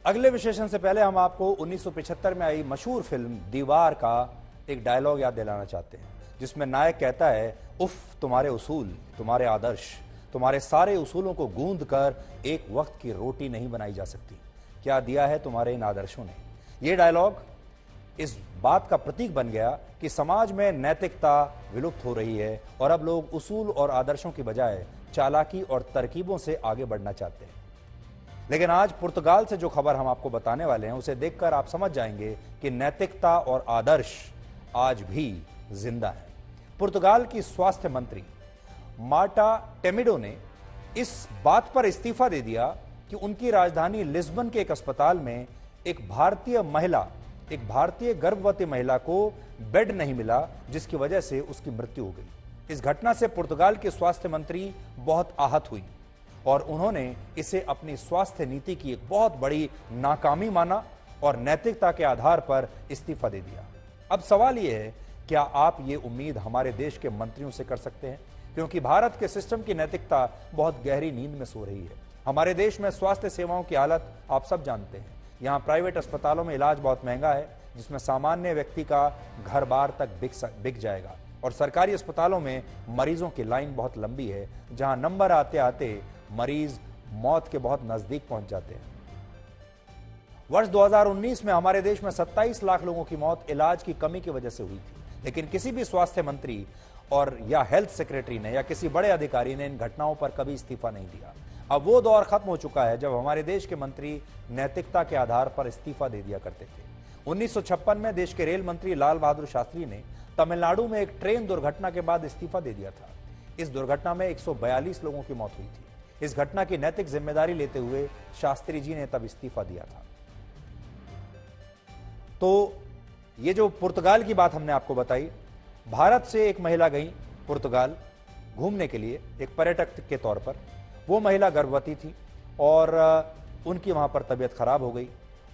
अगले विश्लेषण से पहले हम आपको 1975 में आई मशहूर फिल्म दीवार का एक डायलॉग याद दिलाना चाहते हैं, जिसमें नायक कहता है, उफ तुम्हारे उसूल, तुम्हारे आदर्श, तुम्हारे सारे उसूलों को गूंद कर एक वक्त की रोटी नहीं बनाई जा सकती। क्या दिया है तुम्हारे इन आदर्शों ने। यह डायलॉग इस बात का प्रतीक बन गया कि समाज में नैतिकता विलुप्त हो रही है और अब लोग उसूल और आदर्शों की बजाय चालाकी और तरकीबों से आगे बढ़ना चाहते हैं। लेकिन आज पुर्तगाल से जो खबर हम आपको बताने वाले हैं, उसे देखकर आप समझ जाएंगे कि नैतिकता और आदर्श आज भी जिंदा है। पुर्तगाल की स्वास्थ्य मंत्री मार्टा टेमिडो ने इस बात पर इस्तीफा दे दिया कि उनकी राजधानी लिस्बन के एक अस्पताल में एक भारतीय गर्भवती महिला को बेड नहीं मिला, जिसकी वजह से उसकी मृत्यु हो गई। इस घटना से पुर्तगाल के स्वास्थ्य मंत्री बहुत आहत हुई और उन्होंने इसे अपनी स्वास्थ्य नीति की एक बहुत बड़ी नाकामी माना और नैतिकता के आधार पर इस्तीफा दे दिया। अब सवाल यह है, क्या आप ये उम्मीद हमारे देश के मंत्रियों से कर सकते हैं? क्योंकि भारत के सिस्टम की नैतिकता बहुत गहरी नींद में सो रही है। हमारे देश में स्वास्थ्य सेवाओं की हालत आप सब जानते हैं। यहाँ प्राइवेट अस्पतालों में इलाज बहुत महंगा है, जिसमें सामान्य व्यक्ति का घर बार तक बिक जाएगा, और सरकारी अस्पतालों में मरीजों की लाइन बहुत लंबी है, जहां नंबर आते आते मरीज मौत के बहुत नजदीक पहुंच जाते हैं। वर्ष 2019 में हमारे देश में 27 लाख लोगों की मौत इलाज की कमी की वजह से हुई थी, लेकिन किसी भी स्वास्थ्य मंत्री और या हेल्थ सेक्रेटरी ने या किसी बड़े अधिकारी ने इन घटनाओं पर कभी इस्तीफा नहीं दिया। अब वो दौर खत्म हो चुका है जब हमारे देश के मंत्री नैतिकता के आधार पर इस्तीफा दे दिया करते थे। 1956 में देश के रेल मंत्री लाल बहादुर शास्त्री ने तमिलनाडु में एक ट्रेन दुर्घटना के बाद इस्तीफा दे दिया था। इस दुर्घटना में 142 लोगों की मौत हुई थी। इस घटना की नैतिक जिम्मेदारी लेते हुए शास्त्री जी ने तब इस्तीफा दिया था। तो ये जो पुर्तगाल की बात हमने आपको बताई, भारत से एक महिला गई पुर्तगाल घूमने के लिए एक पर्यटक के तौर पर। वो महिला गर्भवती थी और उनकी वहां पर तबीयत खराब हो गई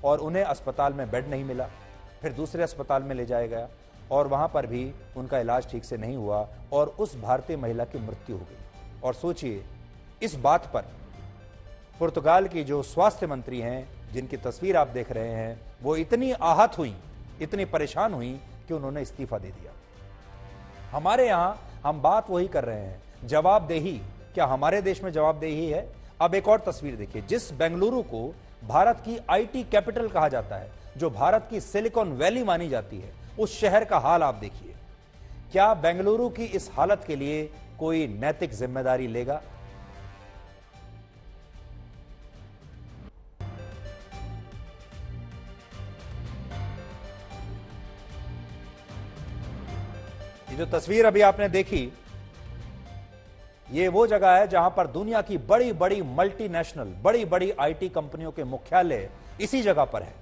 और उन्हें अस्पताल में बेड नहीं मिला। फिर दूसरे अस्पताल में ले जाया गया और वहां पर भी उनका इलाज ठीक से नहीं हुआ और उस भारतीय महिला की मृत्यु हो गई। और सोचिए, इस बात पर पुर्तगाल की जो स्वास्थ्य मंत्री हैं, जिनकी तस्वीर आप देख रहे हैं, वो इतनी आहत हुई, इतनी परेशान हुई कि उन्होंने इस्तीफा दे दिया। हमारे यहां हम बात वही कर रहे हैं, जवाबदेही। क्या हमारे देश में जवाबदेही है? अब एक और तस्वीर देखिए। जिस बेंगलुरु को भारत की आईटी कैपिटल कहा जाता है, जो भारत की सिलिकॉन वैली मानी जाती है, उस शहर का हाल आप देखिए। क्या बेंगलुरु की इस हालत के लिए कोई नैतिक जिम्मेदारी लेगा? ये जो तस्वीर अभी आपने देखी, ये वो जगह है जहां पर दुनिया की बड़ी बड़ी मल्टीनेशनल, बड़ी बड़ी आईटी कंपनियों के मुख्यालय इसी जगह पर है।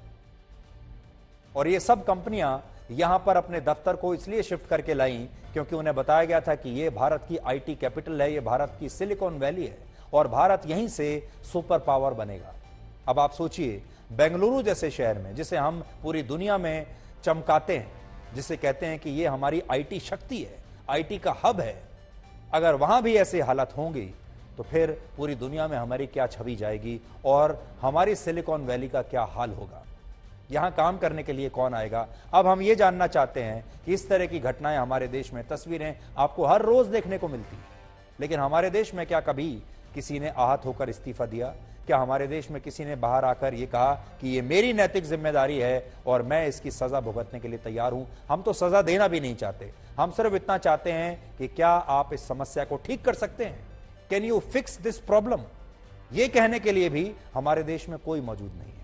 और ये सब कंपनियां यहां पर अपने दफ्तर को इसलिए शिफ्ट करके लाई क्योंकि उन्हें बताया गया था कि ये भारत की आईटी कैपिटल है, ये भारत की सिलिकॉन वैली है और भारत यहीं से सुपर पावर बनेगा। अब आप सोचिए, बेंगलुरु जैसे शहर में, जिसे हम पूरी दुनिया में चमकाते हैं, जिसे कहते हैं कि ये हमारी आईटी शक्ति है, आईटी का हब है, अगर वहां भी ऐसे हालात होंगे तो फिर पूरी दुनिया में हमारी क्या छवि जाएगी और हमारी सिलिकॉन वैली का क्या हाल होगा? यहां काम करने के लिए कौन आएगा? अब हम ये जानना चाहते हैं कि इस तरह की घटनाएं हमारे देश में, तस्वीरें आपको हर रोज देखने को मिलती हैं, लेकिन हमारे देश में क्या कभी किसी ने आहत होकर इस्तीफा दिया? क्या हमारे देश में किसी ने बाहर आकर ये कहा कि ये मेरी नैतिक जिम्मेदारी है और मैं इसकी सजा भुगतने के लिए तैयार हूं? हम तो सजा देना भी नहीं चाहते, हम सिर्फ इतना चाहते हैं कि क्या आप इस समस्या को ठीक कर सकते हैं? Can you fix this problem? ये कहने के लिए भी हमारे देश में कोई मौजूद नहीं है।